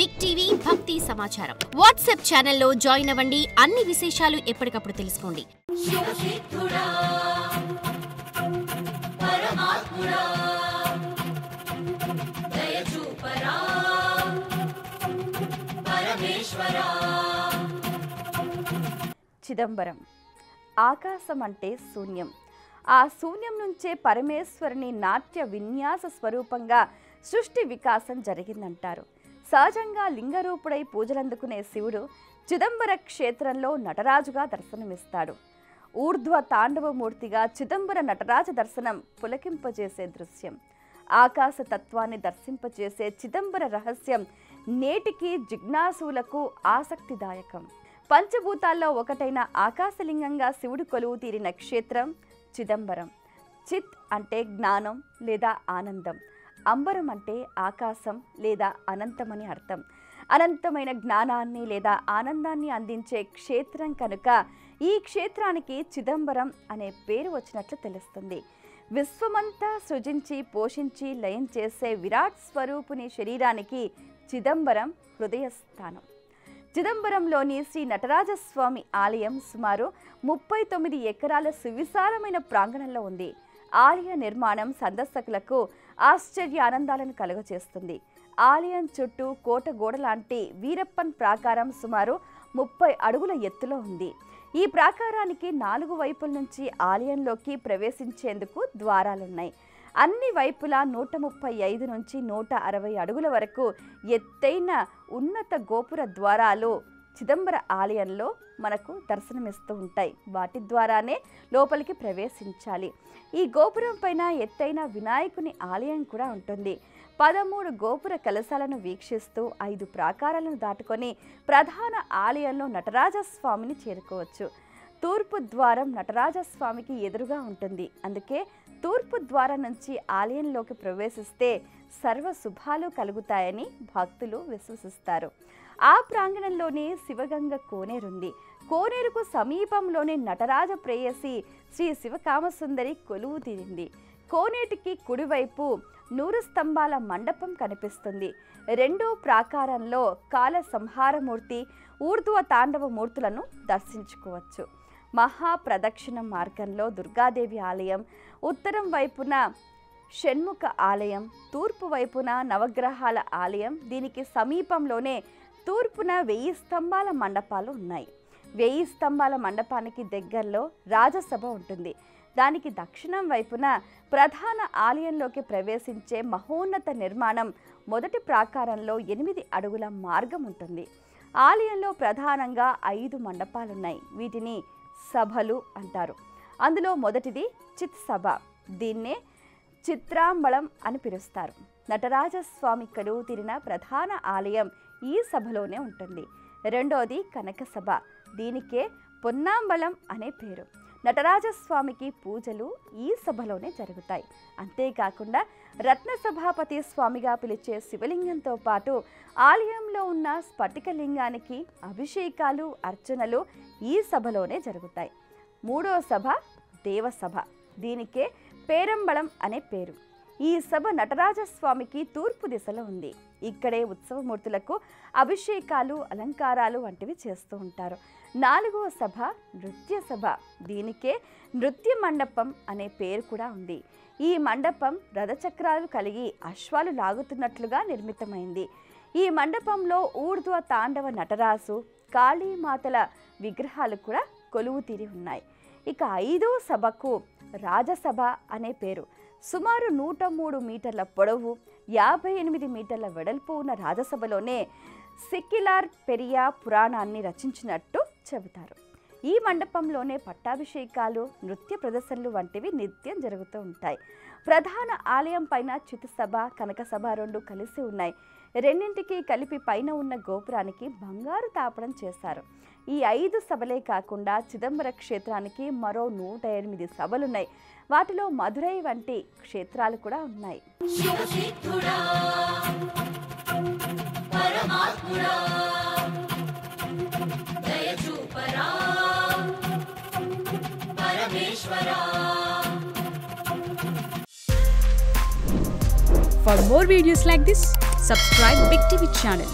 Big TV భక్తి సమాచారం WhatsApp ఛానల్లో జాయిన్ అవ్వండి. అన్ని విశేషాలు ఎప్పటికప్పుడు తెలుసుకోండి. చిదంబరం. ఆకాశం అంటే శూన్యం. ఆ శూన్యం నుంచే పరమేశ్వరుని నాట్య విన్యాస స్వరూపంగా సృష్టి వికాసం జరిగిందంటారు. సహజంగా లింగరూపుడై పూజలందుకునే శివుడు చిదంబర క్షేత్రంలో నటరాజుగా దర్శనమిస్తాడు. ఊర్ధ్వ తాండవమూర్తిగా చిదంబర నటరాజ దర్శనం పులకింపజేసే దృశ్యం. ఆకాశ తత్వాన్ని దర్శింపజేసే చిదంబర రహస్యం నేటికి జిజ్ఞాసులకు ఆసక్తిదాయకం. పంచభూతాల్లో ఒకటైన ఆకాశలింగంగా శివుడు కొలువు తీరిన క్షేత్రం చిదంబరం. చిత్ అంటే జ్ఞానం లేదా ఆనందం. అంబరం అంటే ఆకాశం లేదా అనంతమని అర్థం. అనంతమైన జ్ఞానాన్ని లేదా ఆనందాన్ని అందించే క్షేత్రం కనుక ఈ క్షేత్రానికి చిదంబరం అనే పేరు వచ్చినట్లు తెలుస్తుంది. విశ్వమంతా సృజించి పోషించి లయం చేసే విరాట్ స్వరూపుని శరీరానికి చిదంబరం హృదయస్థానం. చిదంబరంలోని శ్రీ నటరాజస్వామి ఆలయం సుమారు 39 ఎకరాల సువిశాలమైన ప్రాంగణంలో ఉంది. ఆలయ నిర్మాణం సందర్శకులకు ఆశ్చర్య ఆనందాలను కలుగజేస్తుంది. ఆలయం చుట్టూ కోట గోడ లాంటి వీరప్పన్ ప్రాకారం సుమారు 30 అడుగుల ఎత్తులో ఉంది. ఈ ప్రాకారానికి 4 వైపుల నుంచి ఆలయంలోకి ప్రవేశించేందుకు ద్వారాలున్నాయి. అన్ని వైపులా 135 నుంచి 160 అడుగుల వరకు ఎత్తైన ఉన్నత గోపుర ద్వారాలు చిదంబర ఆలయంలో మనకు దర్శనమిస్తూ ఉంటాయి. వాటి ద్వారానే లోపలికి ప్రవేశించాలి. ఈ గోపురం పైన ఎత్తైన వినాయకుని ఆలయం కూడా ఉంటుంది. 13 గోపుర కలశాలను వీక్షిస్తూ 5 ప్రాకారాలను దాటుకొని ప్రధాన ఆలయంలో నటరాజస్వామిని చేరుకోవచ్చు. తూర్పు ద్వారం నటరాజస్వామికి ఎదురుగా ఉంటుంది. అందుకే తూర్పు ద్వారం నుంచి ఆలయంలోకి ప్రవేశిస్తే సర్వ శుభాలు కలుగుతాయని భక్తులు విశ్వసిస్తారు. ఆ ప్రాంగణంలోనే శివగంగ కోనేరుంది. కోనేరుకు సమీపంలోనే నటరాజ ప్రేయసి శ్రీ శివకామసుందరి కొలువు తీరింది. కోనేటికి కుడివైపు 100 స్తంభాల మండపం కనిపిస్తుంది. రెండో ప్రాకారంలో కాల సంహారమూర్తి, ఊర్ధ్వ తాండవ మూర్తులను దర్శించుకోవచ్చు. మహాప్రదక్షిణ మార్గంలో దుర్గాదేవి ఆలయం, ఉత్తరం వైపున షణ్ముఖ ఆలయం, తూర్పు వైపున నవగ్రహాల ఆలయం, దీనికి సమీపంలోనే తూర్పున 1000 స్తంభాల మండపాలు ఉన్నాయి. 1000 స్తంభాల మండపానికి దగ్గరలో రాజసభ ఉంటుంది. దానికి దక్షిణం వైపున ప్రధాన ఆలయంలోకి ప్రవేశించే మహోన్నత నిర్మాణం మొదటి ప్రాకారంలో 8 అడుగుల మార్గం ఉంటుంది. ఆలయంలో ప్రధానంగా 5 మండపాలున్నాయి. వీటిని సభలు అంటారు. అందులో మొదటిది చిత్ సభ. దీన్నే చిత్రాంబళం అని పిలుస్తారు. నటరాజస్వామి కొలువు తీరిన ప్రధాన ఆలయం ఈ సభలోనే ఉంటుంది. రెండోది కనక సభ. దీనికే పొన్నాంబళం అనే పేరు. నటరాజస్వామికి పూజలు ఈ సభలోనే జరుగుతాయి. అంతేకాకుండా రత్న సభాపతి స్వామిగా పిలిచే శివలింగంతో పాటు ఆలయంలో ఉన్న స్ఫటికలింగానికి అభిషేకాలు, అర్చనలు ఈ సభలోనే జరుగుతాయి. మూడో సభ దేవసభ. దీనికే పేరంబళం అనే పేరు. ఈ సభ నటరాజస్వామికి తూర్పు దిశలో ఉంది. ఇక్కడే ఉత్సవమూర్తులకు అభిషేకాలు, అలంకారాలు వంటివి చేస్తూ ఉంటారు. 4వ సభ నృత్య సభ. దీనికే నృత్య మండపం అనే పేరు కూడా ఉంది. ఈ మండపం రథచక్రాలు కలిగి అశ్వాలు లాగుతున్నట్లుగా నిర్మితమైంది. ఈ మండపంలో ఊర్ధ్వ తాండవ నటరాజు, కాళీమాతల విగ్రహాలు కూడా కొలువు తీరి ఉన్నాయి. ఇక 5వ సభకు రాజసభ అనే పేరు. సుమారు 103 మీటర్ల పొడవు, 58 మీటర్ల వెడల్పు ఉన్న రాజసభలోనే సెక్యులార్ పెరియా పురాణాన్ని రచించినట్టు చెబుతారు. ఈ మండపంలోనే పట్టాభిషేకాలు, నృత్య ప్రదర్శనలు వంటివి నిత్యం జరుగుతూ ఉంటాయి. ప్రధాన ఆలయం పైన చితసభ, కనక సభ 2 కలిసి ఉన్నాయి. రెండింటికి కలిపి పైన ఉన్న గోపురానికి బంగారు తాపడం చేశారు. ఈ 5 సభలే కాకుండా చిదంబర క్షేత్రానికి మరో 108 సభలున్నాయి. వాటిలో మధురై వంటి క్షేత్రాలు కూడా ఉన్నాయి. For more videos like this, subscribe Big TV channel.